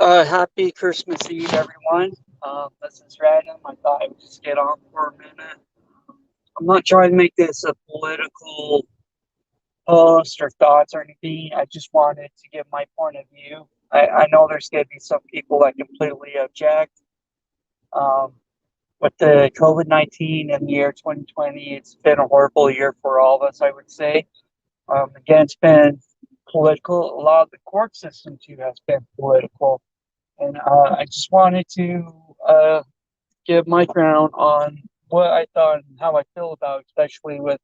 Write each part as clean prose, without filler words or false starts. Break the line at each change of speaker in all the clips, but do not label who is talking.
Happy Christmas Eve, everyone. This is random. I thought I would just get on for a minute. I'm not trying to make this a political post or thoughts or anything. I just wanted to give my point of view. I know there's going to be some people that completely object. Um, with the COVID 19 and the year 2020, it's been a horrible year for all of us, I would say. Again, it's been political. A lot of the court system, too, has been political. And I just wanted to give my ground on what I thought and how I feel about, especially with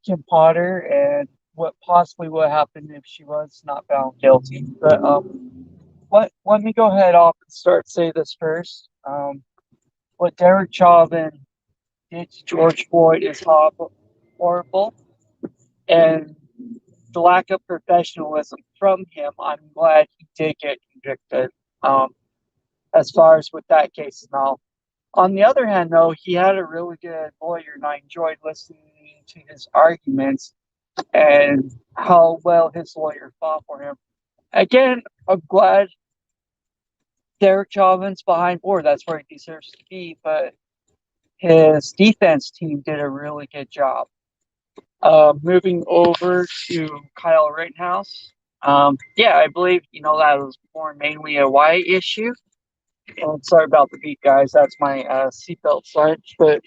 Kim Potter and what possibly would happen if she was not found guilty. But let me go ahead off and start say this first. What Derek Chauvin did to George Floyd is horrible, and the lack of professionalism from him, I'm glad he did get convicted. Um, as far as with that case and all. On the other hand, though, he had a really good lawyer, and I enjoyed listening to his arguments and how well his lawyer fought for him. Again, I'm glad Derek Chauvin's behind board. That's where he deserves to be, but his defense team did a really good job. Moving over to Kyle Rittenhouse. Yeah, I believe, that was more mainly a white issue. Sorry about the beat, guys. That's my seatbelt cinch. But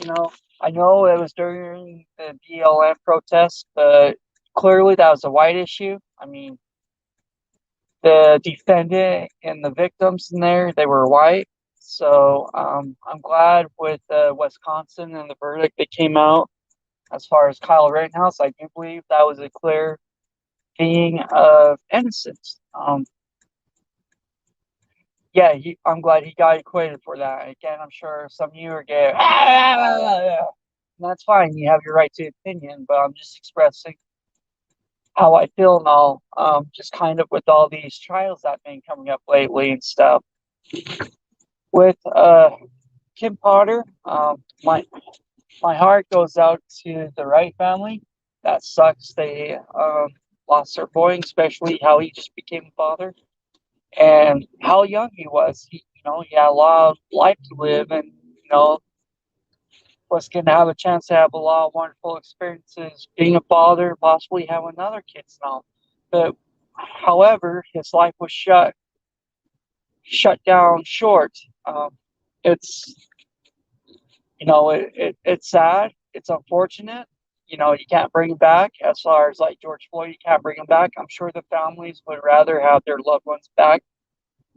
you know, I know it was during the BLM protest, but clearly that was a white issue. I mean, the defendant and the victims in there, they were white. So I'm glad with Wisconsin and the verdict that came out as far as Kyle Rittenhouse. I do believe that was a clear being of innocence. Yeah, I'm glad he got acquitted for that. Again, I'm sure some of you are getting, that's fine. You have your right to opinion, but I'm just expressing how I feel now, just kind of with all these trials that have been coming up lately and stuff. With Kim Potter, my heart goes out to the Wright family. That sucks. They lost their boy, especially how he just became a father and how young he was. He had a lot of life to live, and was going to have a chance to have a lot of wonderful experiences being a father, possibly have another kid's now. But however, his life was shut down short. It's it's sad. It's unfortunate. You can't bring him back. As far as like George Floyd, you can't bring him back. I'm sure the families would rather have their loved ones back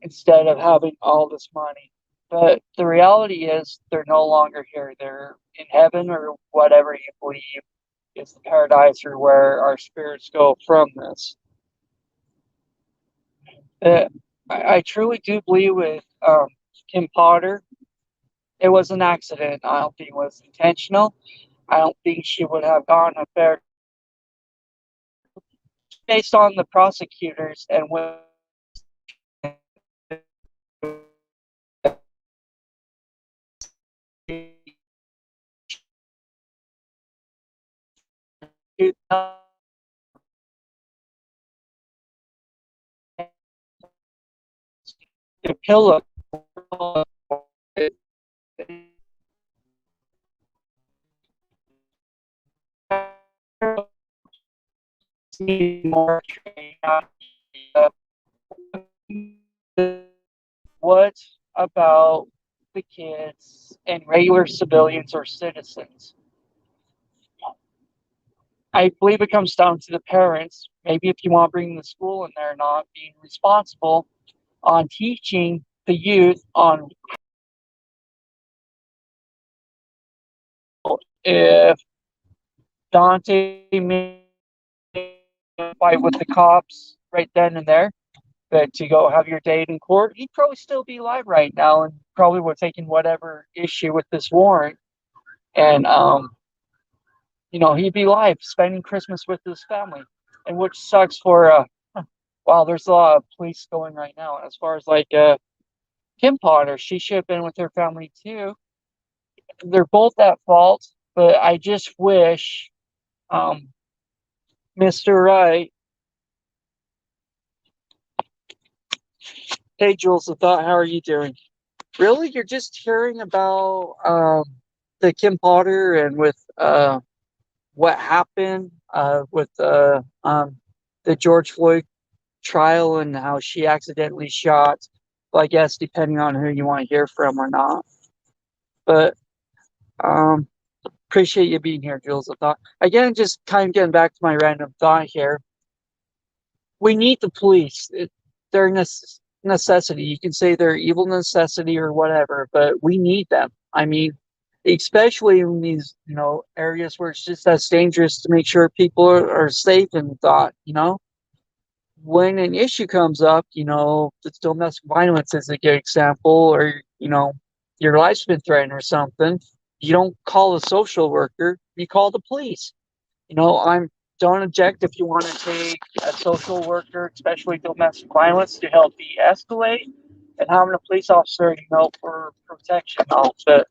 instead of having all this money. But the reality is they're no longer here. They're in heaven or whatever you believe is the paradise or where our spirits go from this. Uh, I truly do believe with Kim Potter, it was an accident. I don't think it was intentional. I don't think she would have gotten a fair based on the prosecutors and when the pillow more what about the kids and regular civilians or citizens? I believe it comes down to the parents. Maybe if you want to bring the school in there, not being responsible on teaching the youth on if Dante may fight with the cops right then and there, but to go have your date in court, he'd probably still be alive right now and probably would have taken whatever issue with this warrant. And he'd be alive spending Christmas with his family. And which sucks for wow, there's a lot of police going right now. As far as like Kim Potter, she should have been with her family too. They're both at fault, but I just wish Mr. Wright Hey, Jules, I thought, how are you doing? Really? You're just hearing about the Kim Potter and with what happened with the George Floyd trial and how she accidentally shot, well, I guess depending on who you want to hear from or not. But um appreciate you being here, Jules. I thought again, just kind of getting back to my random thought here. We need the police. They're a necessity. You can say they're evil necessity or whatever, but we need them. I mean, especially in these, areas where it's just as dangerous to make sure people are safe and thought, when an issue comes up, the domestic violence is a good example, or, your life's been threatened or something, you don't call a social worker, you call the police. I'm don't object if you want to take a social worker, especially domestic violence, to help de-escalate, and having a police officer, for protection. But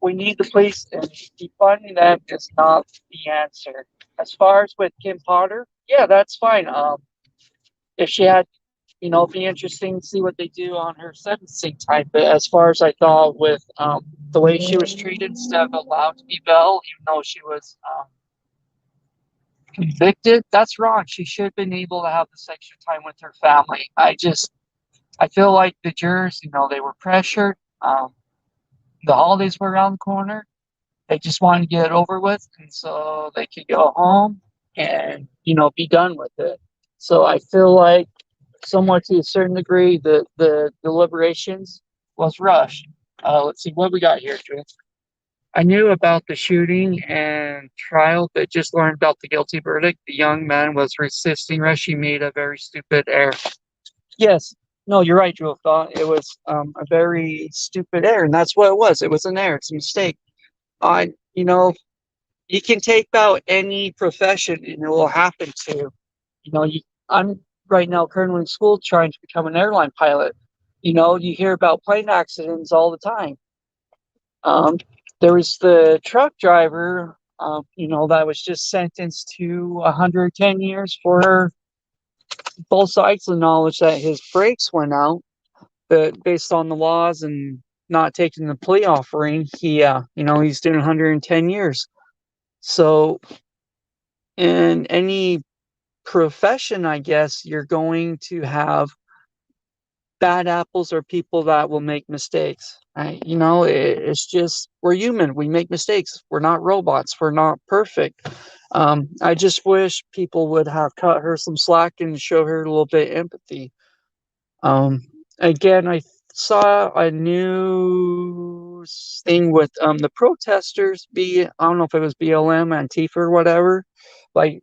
we need the police, and defunding them is not the answer. As far as with Kim Potter, yeah, that's fine. If she had, it'd be interesting to see what they do on her sentencing time. But as far as I thought with the way she was treated instead of allowed to be bail, even though she was convicted, that's wrong. She should have been able to have this extra time with her family. I feel like the jurors, they were pressured. The holidays were around the corner. They just wanted to get it over with, and so they could go home and be done with it. So I feel like, somewhat to a certain degree, the deliberations was rushed. Let's see what we got here, Drew. I knew about the shooting and trial, but just learned about the guilty verdict. The young man was resisting arrest. He made a very stupid error. Yes, no, you're right, Drew. Thought it was a very stupid error, and that's what it was. It was an error. It's a mistake. I, you know, you can take out any profession, and it will happen to. I'm right now currently in school trying to become an airline pilot. You hear about plane accidents all the time. Um, there was the truck driver, that was just sentenced to 110 years for both sides of the knowledge that his brakes went out, but based on the laws and not taking the plea offering, he's doing 110 years. So, in any profession, I guess you're going to have bad apples or people that will make mistakes. Right? It's just we're human. We make mistakes. We're not robots. We're not perfect. I just wish people would have cut her some slack and show her a little bit of empathy. Um, Again, I saw a news thing with the protesters. I don't know if it was BLM, Antifa, or whatever. Like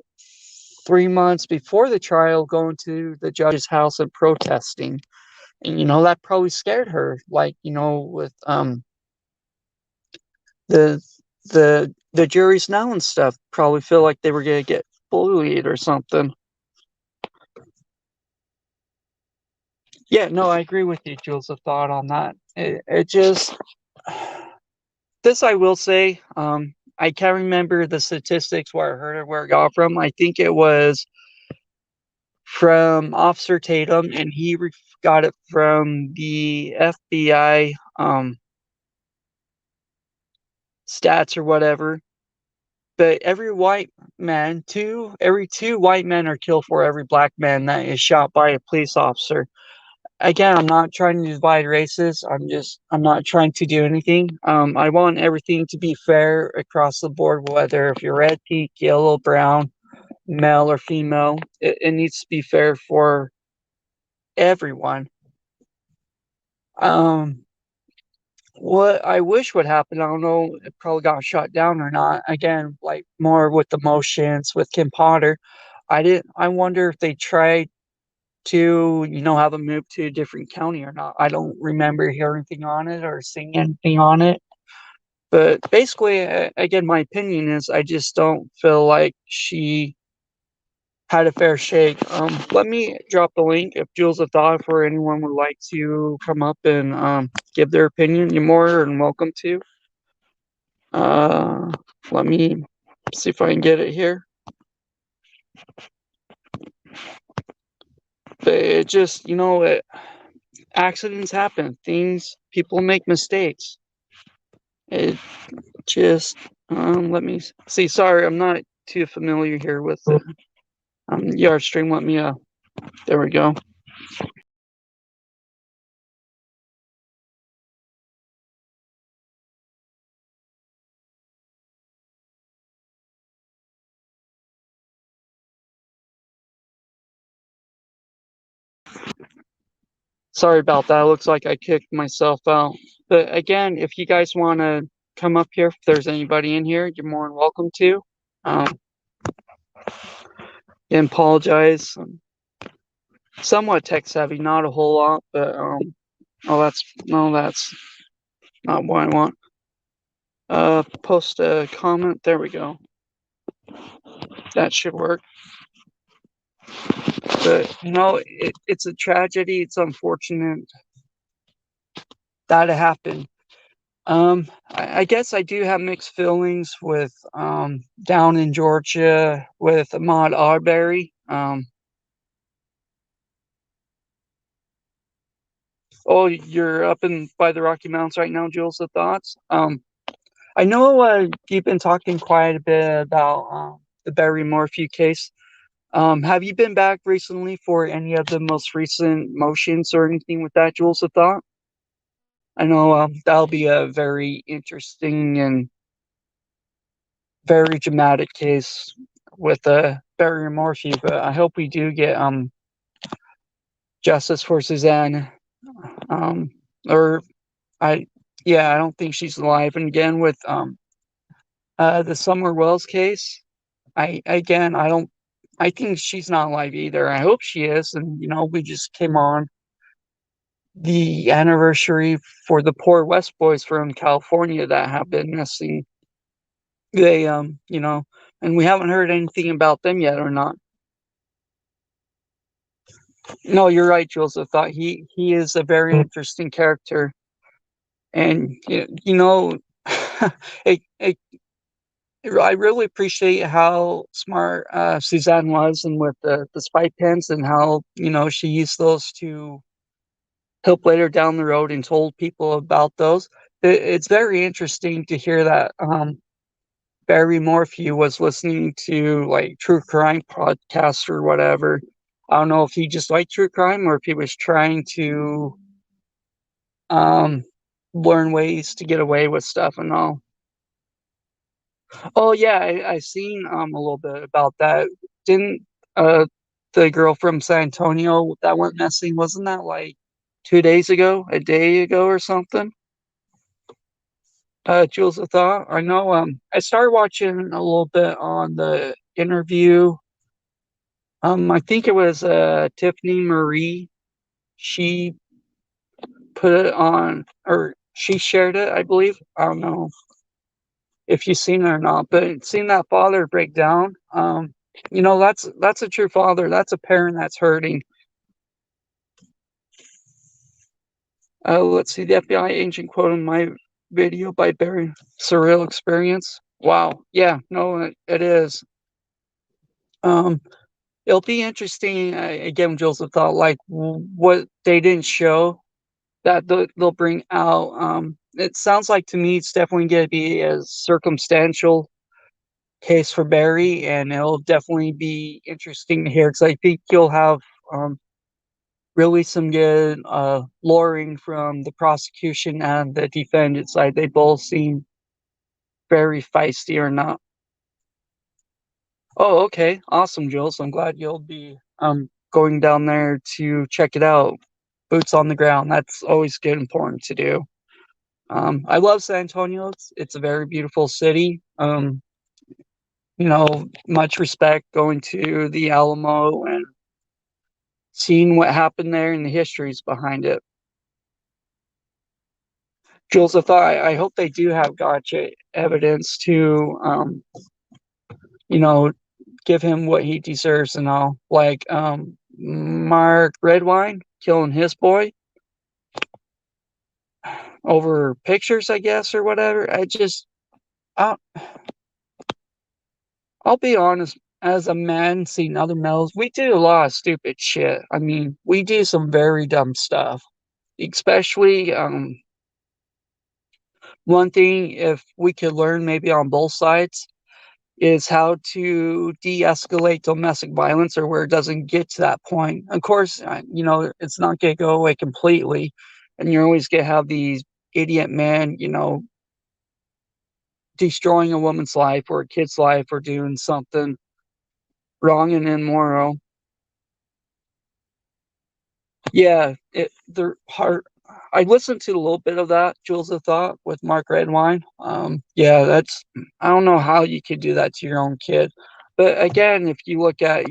3 months before the trial, going to the judge's house and protesting, and that probably scared her, like with the the juries now and stuff, probably feel like they were gonna get bullied or something. Yeah, no, I agree with you, Jules. A thought on that. It just, this I will say, I can't remember the statistics where I heard it, where it got from. I think it was from Officer Tatum, and he got it from the FBI stats or whatever. But every two white men are killed for every black man that is shot by a police officer. Again, I'm not trying to divide races. I'm not trying to do anything. I want everything to be fair across the board, whether if you're red, pink, yellow, brown, male or female. It needs to be fair for everyone. Um, what I wish would happen, I don't know, it probably got shut down or not. Again, like more with the motions with Kim Potter. I wonder if they tried to, have them move to a different county or not. I don't remember hearing anything on it or seeing anything on it. But basically, again, my opinion is I just don't feel like she had a fair shake. Let me drop the link if Jules a thought for anyone would like to come up and give their opinion. You're more than welcome to. Uh, Let me see if I can get it here. But it just, accidents happen. People make mistakes. It just, let me see. Sorry, I'm not too familiar here with the yard stream. There we go. Sorry about that. Looks like I kicked myself out. But again, if you guys want to come up here, if there's anybody in here, you're more than welcome to. Um, and apologize. I'm somewhat tech savvy, not a whole lot, but that's not what I want. Post a comment. There we go. That should work. But it's a tragedy. It's unfortunate that it happened. I guess I do have mixed feelings with down in Georgia with Ahmaud Arbery. Oh, you're up in by the Rocky Mountains right now, Jules. The thoughts? I know you've been talking quite a bit about the Barry Morphew case. Have you been back recently for any of the most recent motions or anything with that, Jules? Of thought? I know that'll be a very interesting and very dramatic case with Barry Morphew, but I hope we do get justice for Suzanne. Um, or I, yeah, I don't think she's alive. And again, with the Summer Wells case, I don't. I think she's not alive either. I hope she is. And we just came on the anniversary for the poor West Boys from California that have been missing. They and we haven't heard anything about them yet or not. No, you're right, Jules. I thought he is a very interesting character, and it, it, I really appreciate how smart Suzanne was, and with the spy pens, and how she used those to help later down the road and told people about those. It's very interesting to hear that Barry Morphew was listening to like true crime podcasts or whatever. I don't know if he just liked true crime or if he was trying to um, learn ways to get away with stuff and all. Oh yeah, I seen a little bit about that. Didn't uh the girl from San Antonio that went missing, wasn't that like 2 days ago, a day ago or something? Jules, I thought I know. I started watching a little bit on the interview. I think it was Tiffany Marie. She put it on, or she shared it, I believe. I don't know if you've seen it or not, but seeing that father break down, that's a true father. That's a parent that's hurting. Let's see, the FBI agent quote in my video by Barry, surreal experience. Wow, yeah, no, it is. Um, it'll be interesting. Again, Joseph thought like what they didn't show that they'll bring out. It sounds like to me it's definitely going to be a circumstantial case for Barry, and it'll definitely be interesting to hear because I think you'll have um, really some good lawyering from the prosecution and the defendant side. They both seem very feisty or not. Oh, okay, awesome, Jules. I'm glad you'll be going down there to check it out. Boots on the ground. That's always good, important to do. I love San Antonio. It's a very beautiful city. Much respect going to the Alamo and seeing what happened there and the histories behind it. Jules, I hope they do have gotcha evidence to, you know, give him what he deserves and all. Like Mark Redwine killing his boy over pictures, I guess, or whatever. I'll, I'll be honest. as a man seeing other males, we do a lot of stupid shit. I mean, we do some very dumb stuff. Especially, one thing if we could learn maybe on both sides is how to de-escalate domestic violence or where it doesn't get to that point. Of course, it's not going to go away completely, and you're always going to have these idiot men, destroying a woman's life or a kid's life or doing something wrong and immoral. Yeah, they're hard. I listened to a little bit of that Jules of Thought with Mark Redwine. Yeah, that's I don't know how you could do that to your own kid, but again, if you look at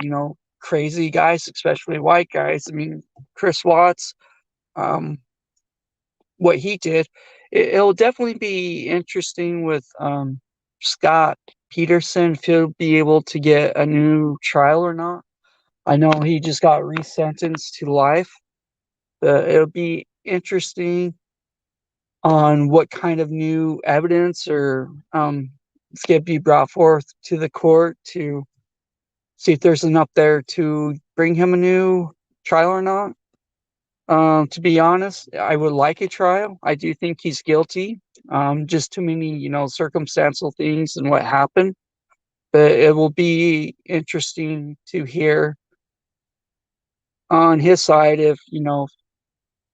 crazy guys, especially white guys, I mean Chris Watts, um, what he did, it'll definitely be interesting with Scott Peterson if he'll be able to get a new trial or not. I know he just got resentenced to life. It'll be interesting on what kind of new evidence or is going to be brought forth to the court to see if there's enough there to bring him a new trial or not. To be honest, I would like a trial. I do think he's guilty. Just too many, circumstantial things and what happened. But it will be interesting to hear on his side if,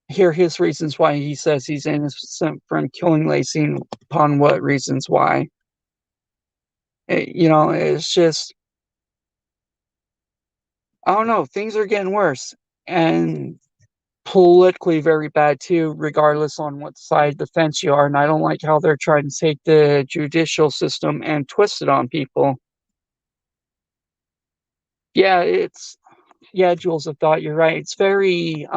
hear his reasons why he says he's innocent from killing Lacey and upon what reasons why. It's just, I don't know, things are getting worse and politically very bad too, regardless on what side of the fence you are. And I don't like how they're trying to take the judicial system and twist it on people. Yeah, Jules, I thought you're right. It's very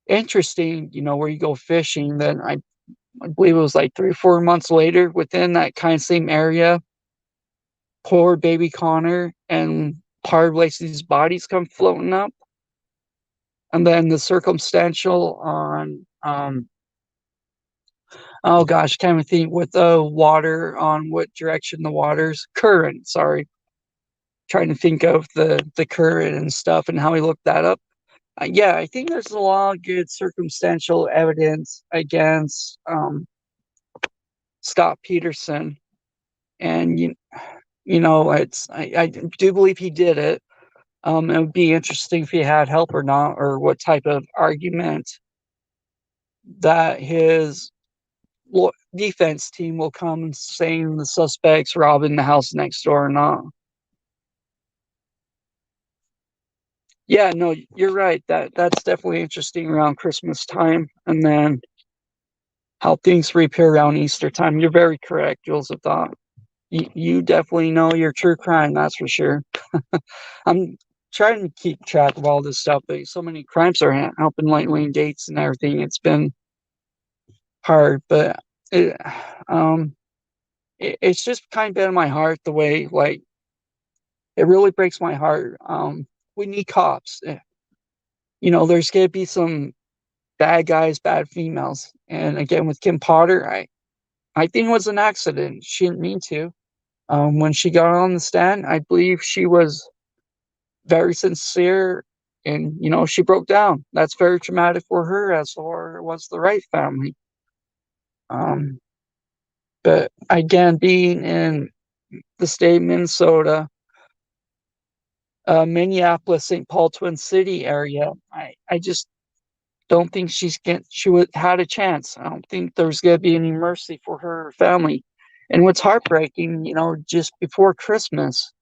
interesting, where you go fishing. Then I believe it was like 3 or 4 months later within that kind of same area, poor baby Connor and part of Lacey's bodies come floating up. And then the circumstantial on, oh gosh, can't even think with the water on what direction the water's current. Sorry, trying to think of the current and stuff and how he looked that up. Yeah, I think there's a lot of good circumstantial evidence against Scott Peterson, and I do believe he did it. It would be interesting if he had help or not, or what type of argument that his defense team will come saying the suspects robbing the house next door or not. Yeah, no, you're right. That's definitely interesting around Christmas time, and then how things reappear around Easter time. You're very correct, Jules. Of thought you definitely know your true crime. That's for sure. I'm trying to keep track of all this stuff, but so many crimes are happening lately in dates and everything. It's been hard, but it, um, it's just kind of been in my heart the way, like, it really breaks my heart. We need cops. There's gonna be some bad guys, bad females, and again with Kim Potter, I think it was an accident. She didn't mean to. When she got on the stand, I believe she was very sincere, and she broke down. That's very traumatic for her as for it was the Wright family. Um, but again, being in the state of Minnesota, Minneapolis, St. Paul, Twin City area, I just don't think she would had a chance. I don't think there's gonna be any mercy for her family. And what's heartbreaking, just before Christmas,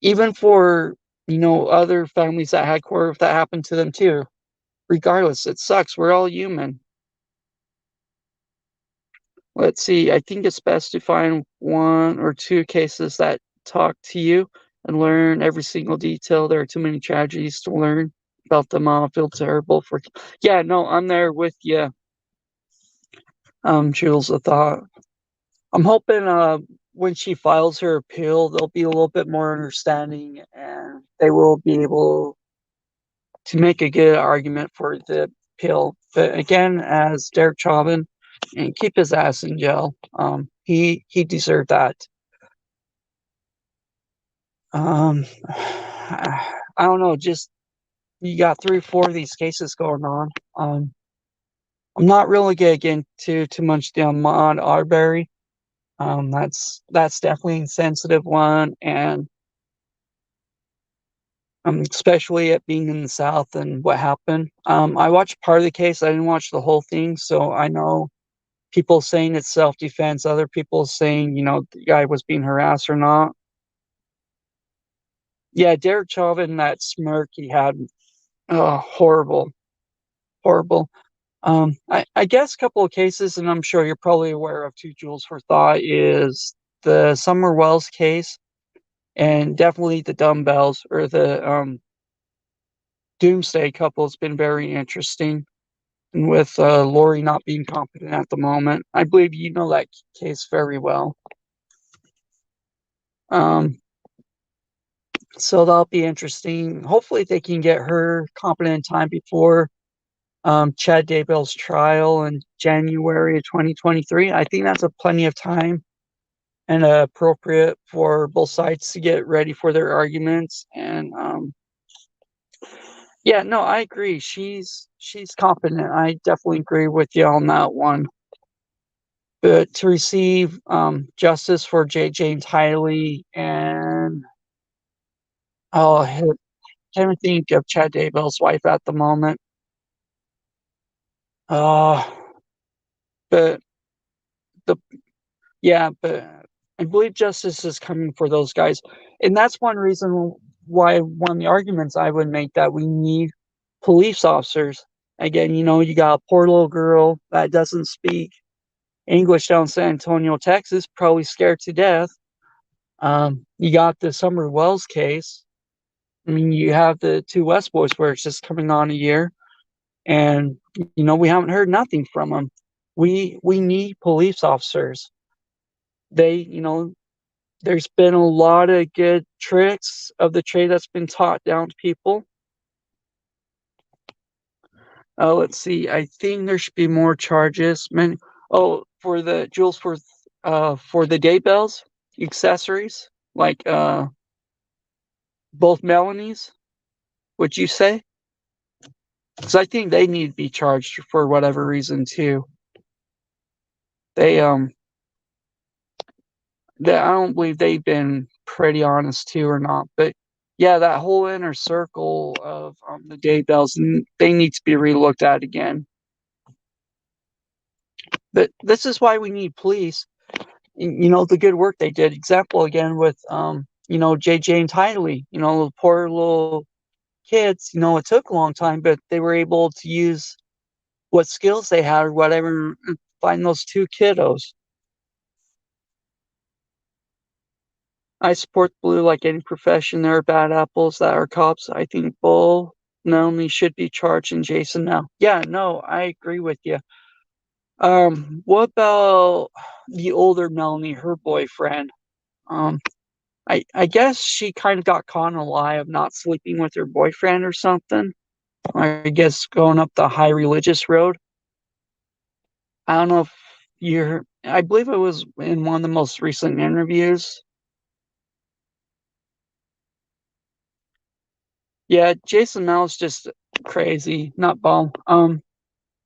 even for other families that had quarter if that happened to them too. Regardless, it sucks. We're all human. Let's see. I think it's best to find one or two cases that talk to you and learn every single detail. There are too many tragedies to learn about them all. I feel terrible for. Yeah, no, I'm there with you. Jules, a thought. I'm hoping when she files her appeal, there'll be a little bit more understanding and they will be able to make a good argument for the appeal. But again, as Derek Chauvin, and keep his ass in jail. He deserved that. I don't know, just you got 3 or 4 of these cases going on. I'm not really gonna get into too much the Ahmaud Arbery. That's definitely a sensitive one, and especially it being in the South and what happened. I watched part of the case. I didn't watch the whole thing, so I know people saying it's self-defense, other people saying, the guy was being harassed or not. Yeah, Derek Chauvin, that smirk he had, horrible, horrible. I guess a couple of cases, and I'm sure you're probably aware of two jewels for thought is the Summer Wells case and definitely the dumbbells or the Doomsday couple has been very interesting. And with Lori not being competent at the moment, I believe you know that case very well. Um, so that'll be interesting. Hopefully, they can get her competent in time before Chad Daybell's trial in January of 2023. I think that's a plenty of time and appropriate for both sides to get ready for their arguments. And yeah, no, I agree. She's competent. I definitely agree with you on that one. But to receive justice for James Hiley and oh, I can't even think of Chad Daybell's wife at the moment. Uh, but the but I believe justice is coming for those guys, and that's one reason why one of the arguments I would make that we need police officers. Again, you got a poor little girl that doesn't speak English down in San Antonio, Texas, probably scared to death. You got the Summer Wells case. I mean, you have the two West Boys where it's just coming on a year, and we haven't heard nothing from them. We need police officers. They, there's been a lot of good tricks of the trade that's been taught down to people. Let's see. I think there should be more charges. For the jewels for the Daybells accessories, like both Melanies. Would you say? Because I think they need to be charged for whatever reason too. They I don't believe they've been pretty honest too or not, but yeah, that whole inner circle of the Daybells, they need to be relooked at again. But this is why we need police. The good work they did. Example again with JJ and Tiley. The poor little kids. It took a long time, but they were able to use what skills they had or whatever, and find those two kiddos. I support Blue like any profession. There are bad apples that are cops. I think Bull not only should be charged and Jason now. Yeah, no, I agree with you. What about the older Melanie, her boyfriend? Um, I guess she kind of got caught in a lie of not sleeping with her boyfriend or something. I guess going up the high religious road. I don't know if I believe it was in one of the most recent interviews. Yeah, Jason Mel's just crazy, not bomb.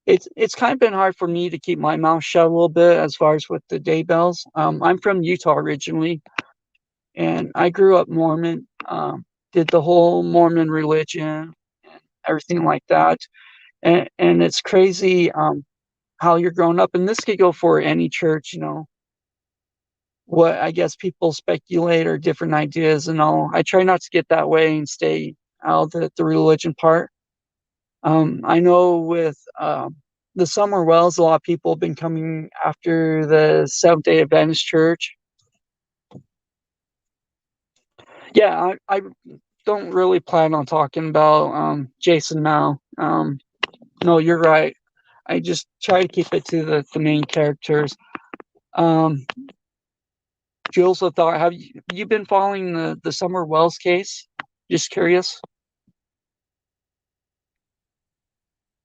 It's kind of been hard for me to keep my mouth shut a little bit as far as with the Daybells. I'm from Utah originally, and I grew up Mormon. Did the whole Mormon religion and everything like that, and it's crazy how you're growing up, and this could go for any church. What I guess people speculate or different ideas and all. I try not to get that way and stay out of the religion part. I know with the Summer Wells, a lot of people have been coming after the Seventh Day Adventist Church. Yeah, I don't really plan on talking about Jason now. No, you're right. I just try to keep it to the main characters. Um, Jules, I thought, have you been following the Summer Wells case? Just curious.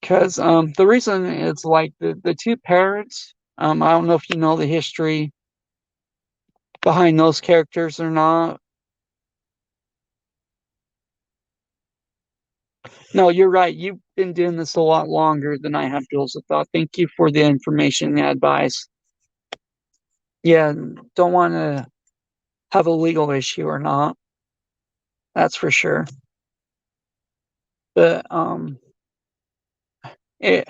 Because the reason is like the two parents. I don't know if you know the history behind those characters or not. No, you're right. You've been doing this a lot longer than I have, Jules. I thought. Thank you for the information and advice. Yeah, don't want to have a legal issue or not. That's for sure. But it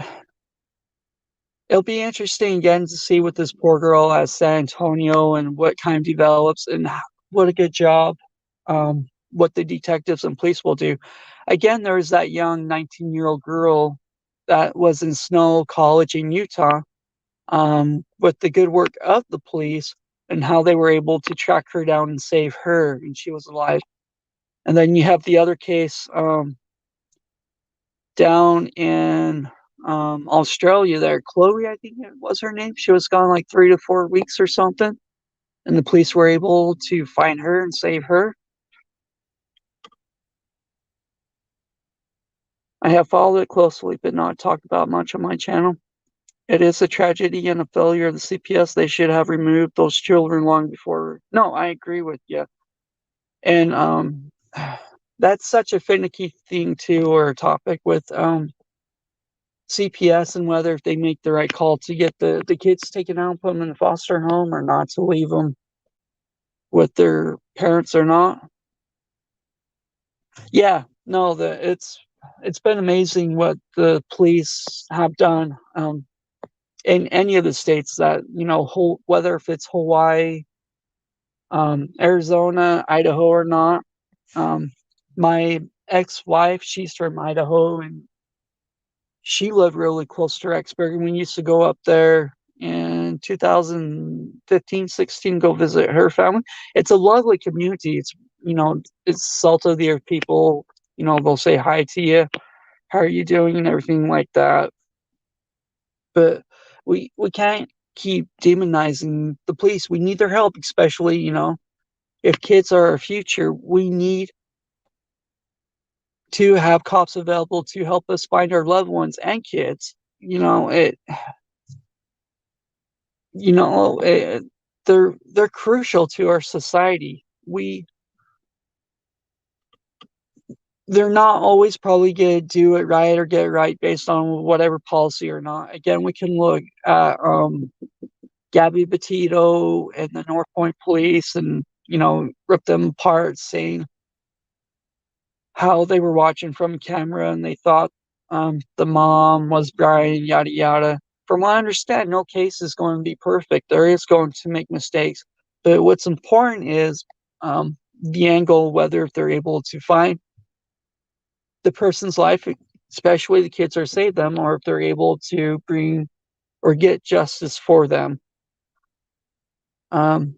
it'll be interesting again to see what this poor girl at San Antonio and what kind of develops and what a good job what the detectives and police will do. Again, there's that young 19-year-old girl that was in Snow College in Utah with the good work of the police and how they were able to track her down and save her, and she was alive. And then you have the other case down in Australia there. Chloe, I think it was her name. She was gone like 3 to 4 weeks or something, and the police were able to find her and save her. I have followed it closely, but not talked about much on my channel. It is a tragedy and a failure of the CPS. They should have removed those children long before. No, I agree with you. And that's such a finicky thing too, or topic with CPS and whether if they make the right call to get the kids taken out and put them in a foster home or not to leave them with their parents or not. Yeah, no, it's been amazing what the police have done in any of the states that whether if it's Hawaii, Arizona, Idaho or not. Um, my ex-wife, she's from Idaho, and she lived really close to Rexburg. And we used to go up there in 2015, 16, go visit her family. It's a lovely community. It's salt of the earth people. They'll say hi to you, how are you doing, and everything like that. But we can't keep demonizing the police. We need their help, especially, if kids are our future, we need to have cops available to help us find our loved ones and kids. You know, it, they're crucial to our society. They're not always probably going to do it right or get it right based on whatever policy or not. Again, we can look at Gabby Petito and the North Point Police and rip them apart, saying how they were watching from camera and they thought the mom was Brian, yada yada. From what I understand, no case is going to be perfect. There is going to make mistakes, but what's important is the angle, whether if they're able to find the person's life, especially the kids, or save them, or if they're able to bring or get justice for them. Um,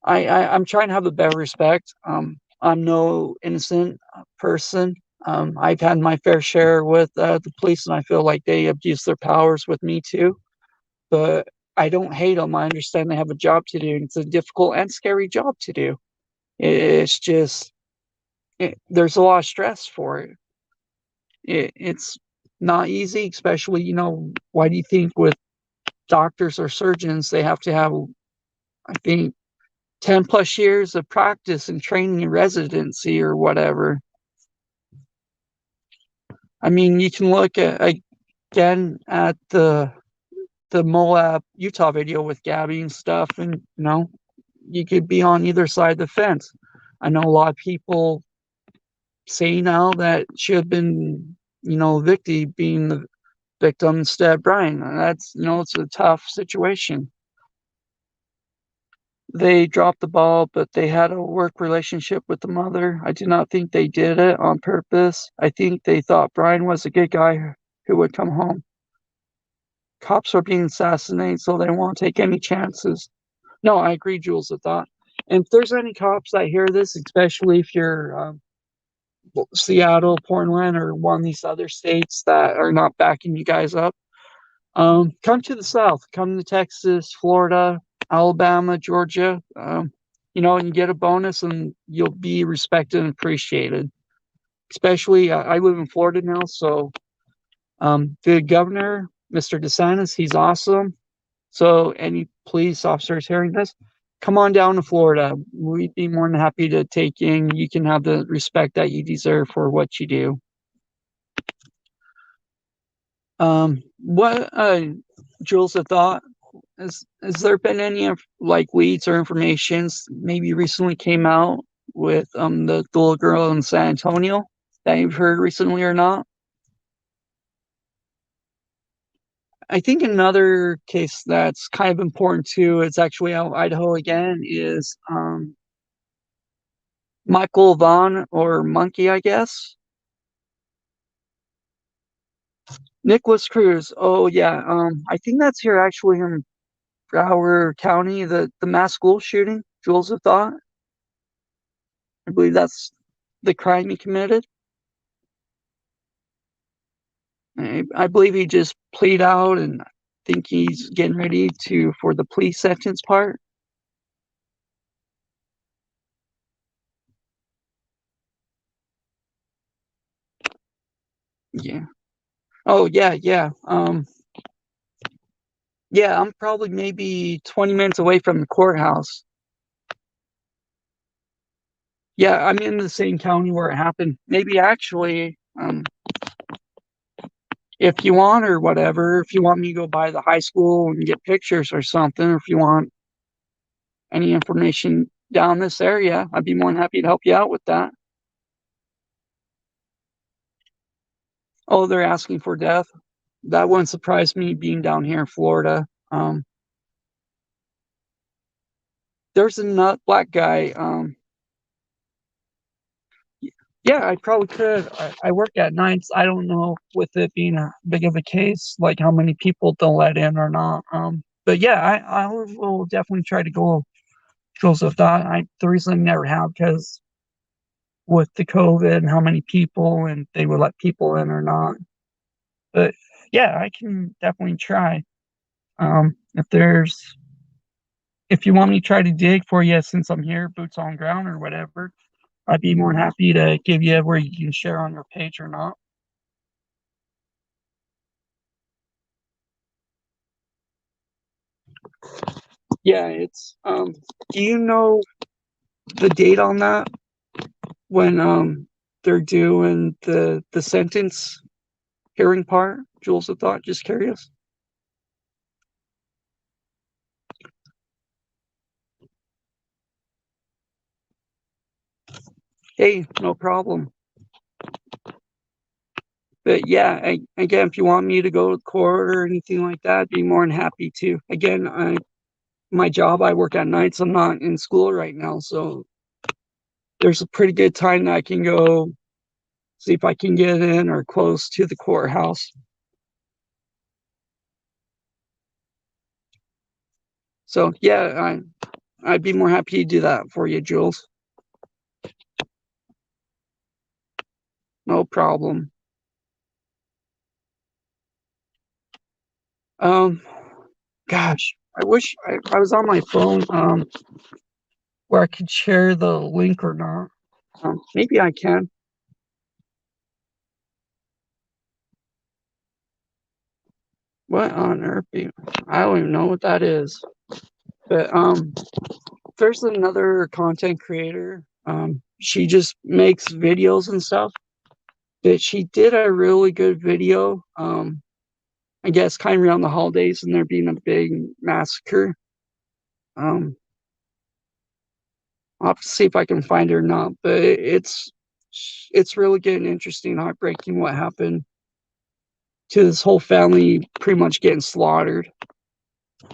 I'm trying to have a better respect. I'm no innocent person. I've had my fair share with the police, and I feel like they abuse their powers with me too. But I don't hate them. I understand they have a job to do. And it's a difficult and scary job to do. It's just there's a lot of stress for it. It's not easy, especially why do you think with doctors or surgeons they have to have, I think, 10 plus years of practice and training and residency or whatever. I mean, you can look at again at the Moab, Utah video with Gabby and stuff, and you could be on either side of the fence. I know a lot of people say now that should have been, Vicky being the victim instead of Brian. And that's, it's a tough situation. They dropped the ball, but they had a work relationship with the mother. I do not think they did it on purpose. I think they thought Brian was a good guy who would come home. Cops are being assassinated, so they won't take any chances. No, I agree, Jules, with that. And if there's any cops that hear this, especially if you're Seattle, Portland, or one of these other states that are not backing you guys up, come to the South. Come to Texas, Florida, Alabama, Georgia. And you get a bonus and you'll be respected and appreciated. Especially, I live in Florida now, so the governor, Mr. DeSantis, he's awesome. So any police officers hearing this, come on down to Florida. We'd be more than happy to take you in. You can have the respect that you deserve for what you do. What Jules have thought? Has there been any like leads or informations maybe recently came out with the little girl in San Antonio that you've heard recently or not? I think another case that's kind of important too, it's actually out of Idaho again, is Michael Vaughn or Monkey, I guess. Nicholas Cruz. Oh yeah. I think that's here actually in Broward County, the mass school shooting, Jules have thought. I believe that's the crime he committed. I believe he just plead out and I think he's getting ready to for the plea sentence part. Yeah. Oh yeah, yeah. Yeah, I'm probably maybe 20 minutes away from the courthouse. Yeah, I'm in the same county where it happened. Maybe actually, if you want or whatever, if you want me to go by the high school and get pictures or something, or if you want any information down this area, I'd be more than happy to help you out with that. Oh, they're asking for death. That wouldn't surprise me being down here in Florida. There's a nut black guy. Yeah, I probably could. I work at nights. I don't know with it being a big of a case, like how many people they'll let in or not. But yeah, I will definitely try to go Joseph that. The reason I never have because with the COVID and how many people and they would let people in or not. But yeah, I can definitely try. If you want me to try to dig for you since I'm here, boots on ground or whatever, I'd be more than happy to give you where you can share on your page or not. Yeah, it's do you know the date on that when they're doing the sentence hearing part? Jules of thought, just curious. Hey, no problem. But yeah, again, if you want me to go to court or anything like that, I'd be more than happy to. Again, my job, I work at nights. I'm not in school right now, so there's a pretty good time that I can go see if I can get in or close to the courthouse. So yeah, I'd be more happy to do that for you, Jules. No problem. Um, gosh, I wish I was on my phone where I could share the link or not. Maybe I can. What on earth? I don't even know what that is. But there's another content creator. She just makes videos and stuff. But she did a really good video. I guess kind of around the holidays and there being a big massacre. Um, I'll have to see if I can find her or not. But it's really good and interesting, heartbreaking what happened to this whole family pretty much getting slaughtered.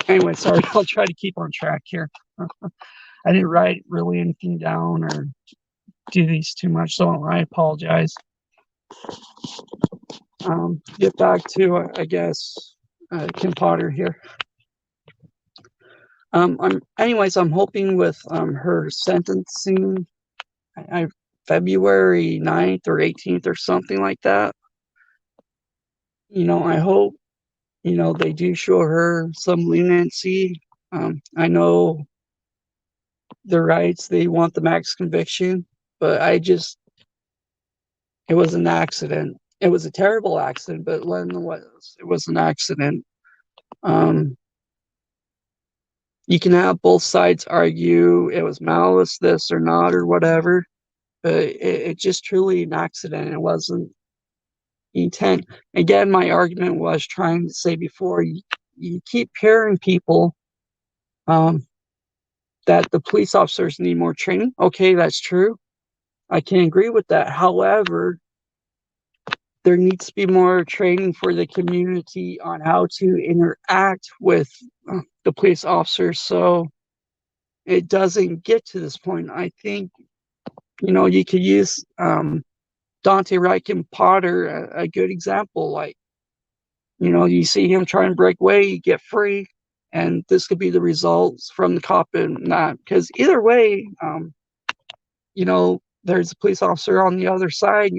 Anyway, sorry, I'll try to keep on track here. I didn't write really anything down or do these too much, so I apologize. Get back to, I guess, Kim Potter here. I'm hoping with her sentencing, February 9th or 18th or something like that. I hope, they do show her some leniency. I know the rights, they want the max conviction, but it was an accident. It was a terrible accident, but it was an accident. Um, you can have both sides argue it was malice, this or not, or whatever, but it just truly an accident. It wasn't, intent. Again, my argument was trying to say before, you keep hearing people um, that the police officers need more training. Okay, that's true. I can agree with that. However, there needs to be more training for the community on how to interact with the police officers so it doesn't get to this point. I think, you could use Dante Reich and Potter, a good example. Like, you see him try and break away, you get free, and this could be the results from the cop and that. Because either way, there's a police officer on the other side,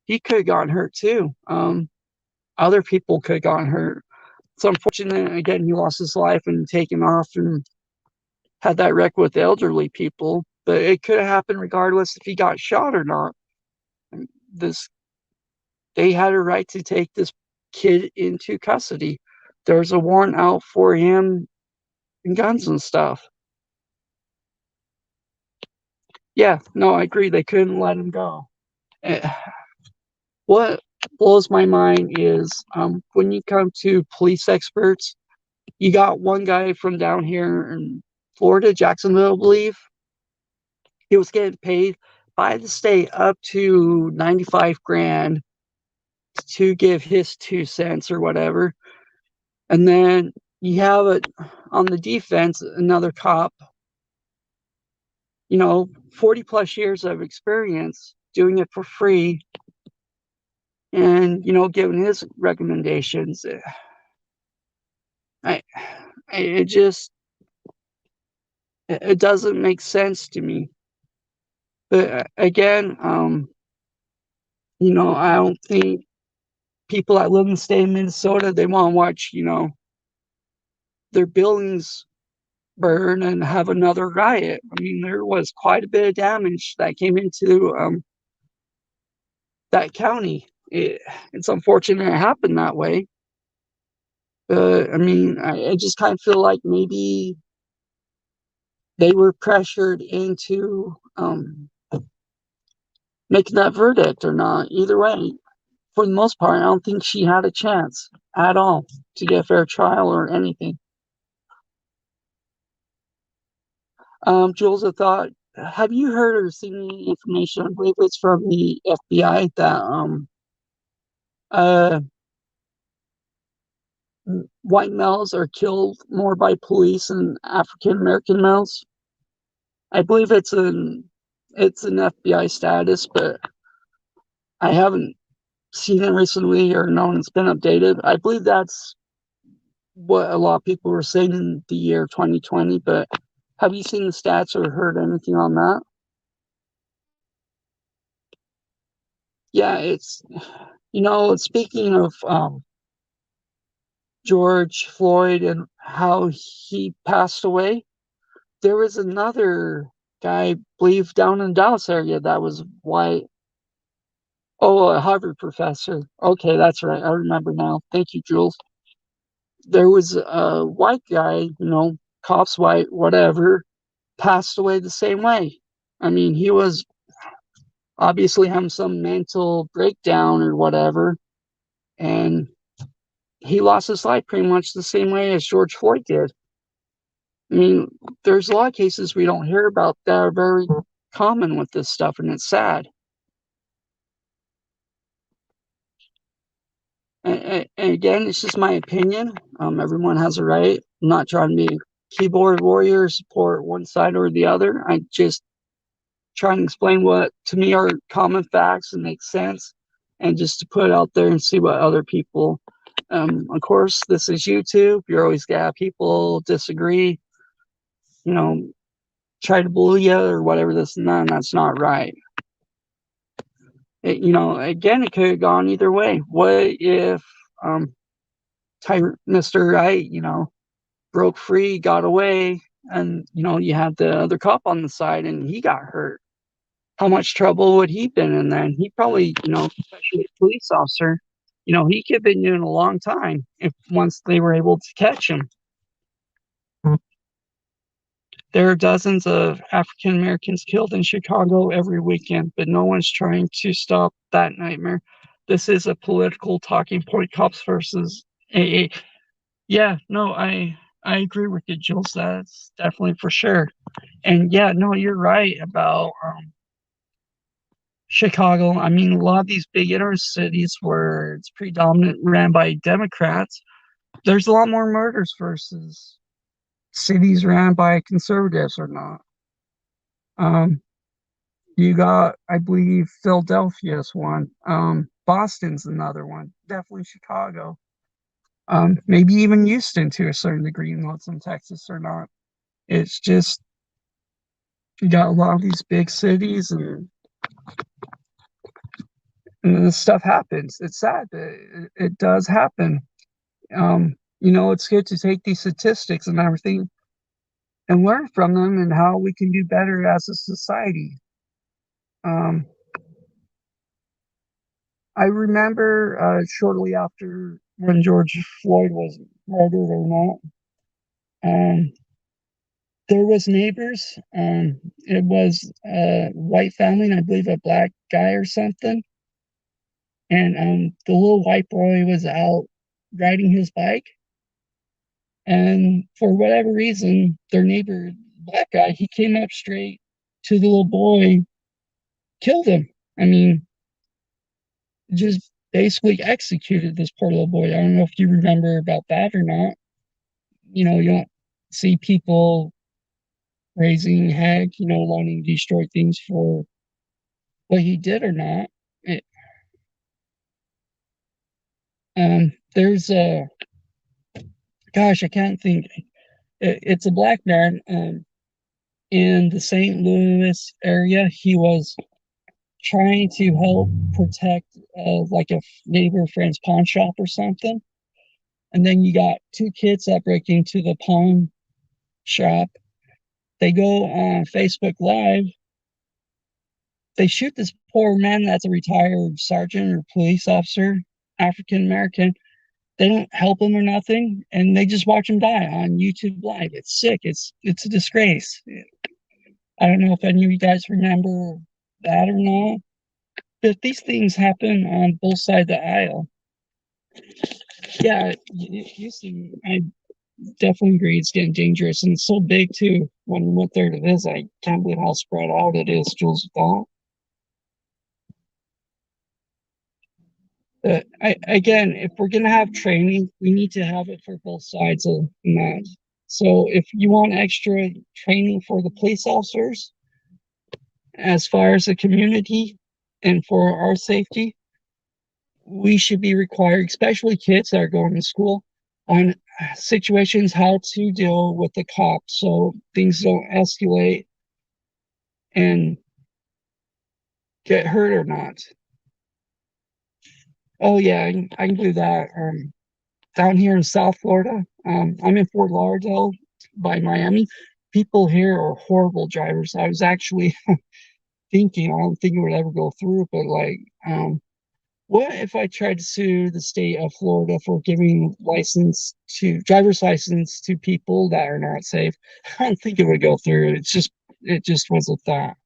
he could have gotten hurt too. Other people could have gotten hurt. It's unfortunate, again, he lost his life and taken off and had that wreck with elderly people, but it could have happened regardless if he got shot or not. This They had a right to take this kid into custody. There's a warrant out for him and guns and stuff. Yeah, no, I agree. They couldn't let him go. What blows my mind is when you come to police experts, you got one guy from down here in Florida, Jacksonville, I believe. He was getting paid by the state up to 95 grand to give his 2 cents or whatever. And then you have it on the defense, another cop, 40 plus years of experience doing it for free and, giving his recommendations. I, it just, it doesn't make sense to me. But again, I don't think people that live in the state of Minnesota, they want to watch, their buildings burn and have another riot. I mean, there was quite a bit of damage that came into that county. It's unfortunate it happened that way. But I mean, I just kind of feel like maybe they were pressured into making that verdict or not. Either way, for the most part, I don't think she had a chance at all to get a fair trial or anything. Jules, I thought, have you heard or seen any information? I believe it's from the FBI that uh, white males are killed more by police than African American males. I believe it's an FBI status, but I haven't seen it recently or known it's been updated. I believe that's what a lot of people were saying in the year 2020, but have you seen the stats or heard anything on that? Yeah, speaking of George Floyd and how he passed away, there was another guy, I believe, down in Dallas area that was white. Oh, a Harvard professor. Okay, that's right. I remember now. Thank you, Jules. There was a white guy, cops white, whatever, passed away the same way. I mean, he was obviously having some mental breakdown or whatever, and he lost his life pretty much the same way as George Floyd did. I mean, there's a lot of cases we don't hear about that are very common with this stuff, and it's sad. And again, it's just my opinion. Everyone has a right. I'm not trying to be keyboard warrior, support one side or the other. I just try and explain what to me are common facts and make sense, and just to put it out there and see what other people. Of course, this is YouTube. You're always gonna have people disagree, try to bully you or whatever, this and that, and that's not right. Again, it could have gone either way. What if Mr. Wright, broke free, got away, and you had the other cop on the side and he got hurt? How much trouble would he been in then? He probably, especially a police officer, he could have been doing a long time if once they were able to catch him. There are dozens of African Americans killed in Chicago every weekend, but no one's trying to stop that nightmare. this is a political talking point, cops versus AA. Yeah, no, I agree with you, Jules. That's definitely for sure. And yeah, no, you're right about Chicago. I mean, a lot of these big inner cities where it's predominant ran by Democrats, there's a lot more murders versus cities ran by conservatives or not. Um, you got, I believe, Philadelphia's one. Boston's another one. Definitely Chicago. Maybe even Houston to a certain degree, not some Texas or not. It's just you got a lot of these big cities, and this stuff happens. It's sad, but it does happen. It's good to take these statistics and everything and learn from them and how we can do better as a society. Um, I remember shortly after when George Floyd was murdered or not, um, there was neighbors. It was a white family, and I believe a black guy or something. And the little white boy was out riding his bike, and for whatever reason, their neighbor, black guy, he came up straight to the little boy, killed him. I mean, just basically executed this poor little boy. I don't know if you remember about that or not. You don't see people raising heck, wanting to destroy things for what he did or not. It, there's a gosh, I can't think. It's a black man in the St. Louis area. He was trying to help protect like a neighbor friend's pawn shop or something. And then you got two kids that break into the pawn shop. They go on Facebook Live. They shoot this poor man that's a retired sergeant or police officer, African American. They don't help him or nothing, and they just watch him die on YouTube Live. It's sick. It's a disgrace. I don't know if any of you guys remember that or not, but these things happen on both sides of the aisle. Yeah, Houston, I definitely agree. It's getting dangerous, and it's so big too. When we went there to visit, I can't believe how spread out it is. Jules, with that. Again, if we're gonna have training, we need to have it for both sides of that. So, if you want extra training for the police officers, as far as the community and for our safety, we should be required, especially kids that are going to school, on situations how to deal with the cops so things don't escalate and get hurt or not. Oh yeah, I can do that. Down here in South Florida, I'm in Fort Lauderdale by Miami. People here are horrible drivers. I was actually thinking, I don't think it would ever go through, but like, what if I tried to sue the state of Florida for giving driver's license to people that are not safe? I don't think it would go through. It just was a thought.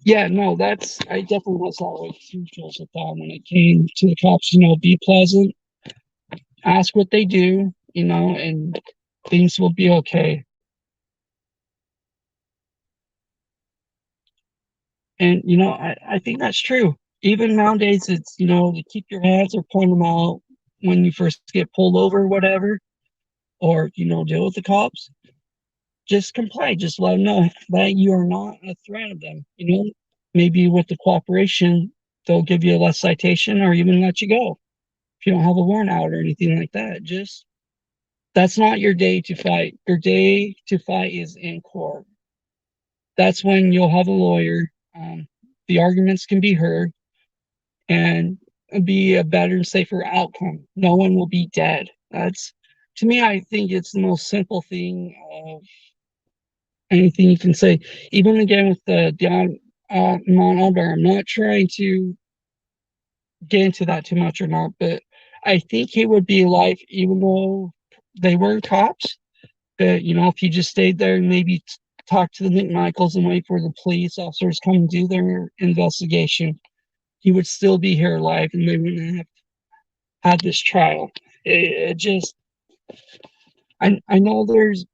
Yeah, no, I definitely was that way too, Joseph, when it came to the cops, be pleasant, ask what they do, and things will be okay. And, I think that's true. Even nowadays, it's, to keep your hands or point them out when you first get pulled over or whatever, or, deal with the cops. Just comply. Just let them know that you are not a threat of them. Maybe with the cooperation, they'll give you a less citation or even let you go if you don't have a warrant out or anything like that. Just that's not your day to fight. Your day to fight is in court. That's when you'll have a lawyer. The arguments can be heard and be a better and safer outcome. No one will be dead. That's to me, I think it's the most simple thing of anything you can say. Even again with the John Alder, I'm not trying to get into that too much or not, but I think he would be alive even though they were cops. But if you just stayed there and maybe talk to the McMichaels and wait for the police officers come and do their investigation, he would still be here alive and they wouldn't have had this trial. It just, I know there's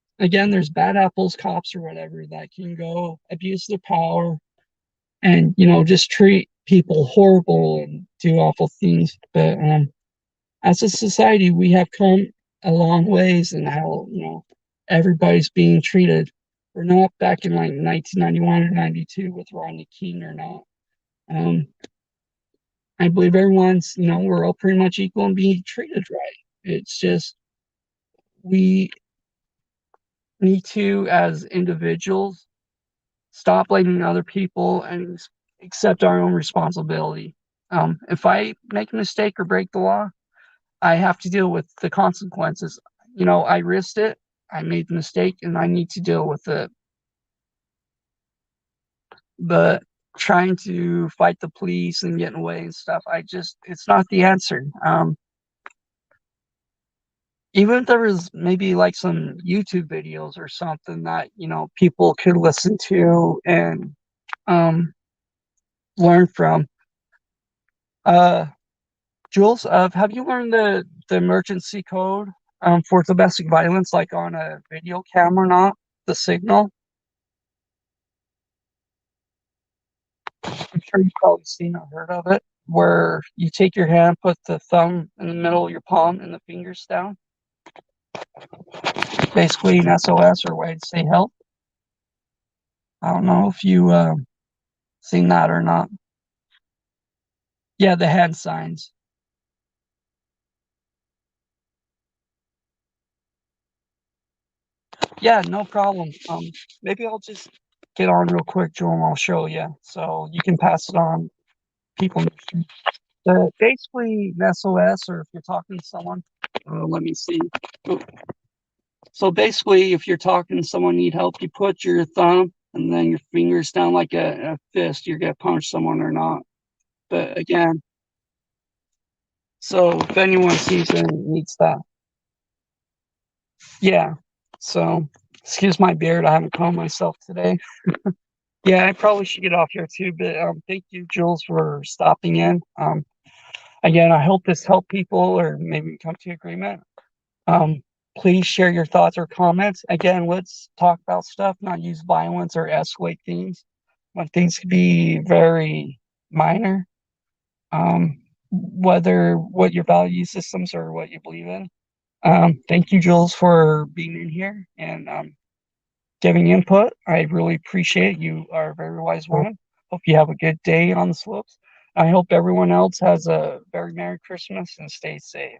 bad apples, cops or whatever that can go abuse their power and, just treat people horrible and do awful things. But as a society, we have come a long ways in how, everybody's being treated. We're not back in like 1991 or 92 with Rodney King or not. Um, I believe everyone's, we're all pretty much equal and being treated right. It's just we need to, as individuals, stop blaming other people and accept our own responsibility. If I make a mistake or break the law, I have to deal with the consequences. I risked it, I made the mistake, and I need to deal with it. But trying to fight the police and getting away and stuff, it's not the answer. Even if there was maybe like some YouTube videos or something that, people could listen to and um, learn from. Uh, Jules, have you learned the emergency code for domestic violence, like on a video camera, not the signal? I'm sure you've probably seen or heard of it, where you take your hand, put the thumb in the middle of your palm and the fingers down. Basically an SOS or way to say help. I don't know if you seen that or not. Yeah, the hand signs. Yeah, no problem. Maybe I'll just get on real quick, Joel, and I'll show you so you can pass it on. People, basically, an SOS, or if you're talking to someone, let me see. So basically, if you're talking to someone need help, you put your thumb and then your fingers down like a fist. You're gonna punch someone or not. But again, so if anyone sees it and needs that, yeah. So excuse my beard. I haven't combed myself today. Yeah, I probably should get off here too. But thank you, Jules, for stopping in. Again, I hope this helped people or maybe come to agreement. Um, please share your thoughts or comments. Again, let's talk about stuff, not use violence or escalate things when things can be very minor. Whether what your value systems or what you believe in. Thank you, Jules, for being in here and giving input. I really appreciate it. You are a very wise woman. Hope you have a good day on the slopes. I hope everyone else has a very Merry Christmas and stay safe.